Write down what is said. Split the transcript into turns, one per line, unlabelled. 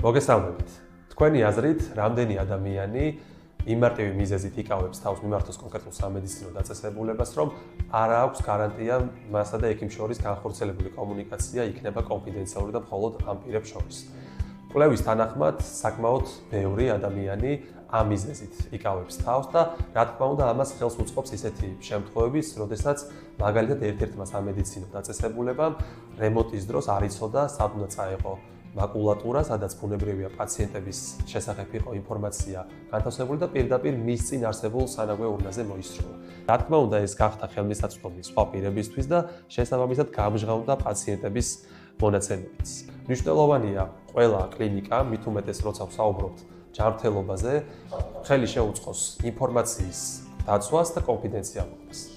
მოგესალმებით. თქვენი აზრით, რამდენი ადამიანი იმარტივი მიზეზით იკავებს თავს მიმართოს კონკრეტულ სამედიცინო დაწესებულებას, რომ არ აქვს გარანტია მასა და ექიმ შორის განხორციელებული კომუნიკაცია იქნება კონფიდენციალური და მხოლოდ ამ პირებს შორის. კვლევის თანახმად, საკმაოდ ბევრი ადამიანი ამ მიზეზით იკავებს თავს და რა თქმა უნდა, ამას ხელს უწყობს ისეთი შემთხვევების, როდესაც მაგალითად ერთ-ერთმა სამედიცინო დაწესებულებამ რემონტის დროს არ იცოდა სად უნდა წაეღო მაკულატურა, სადაც ბუნებრივია პაციენტების შესახებ იყო ინფორმაცია განთავსებული და პირდაპირ მის წინ არსებულ სანაგვე ურნაზე მოისროლა. რა თქმა უნდა, ეს გახდა ხელმისაწვდომი სხვა პირებისთვის და შესაბამისად გამჟღავნდა პაციენტების მონაცემებიც. მნიშვნელოვანია ყველა კლინიკა, მით უმეტეს როცა ვსაუბრობთ ჯანმრთელობაზე, ხელი შეუწყოს ინფორმაციის დაცვას და კონფიდენციალობას.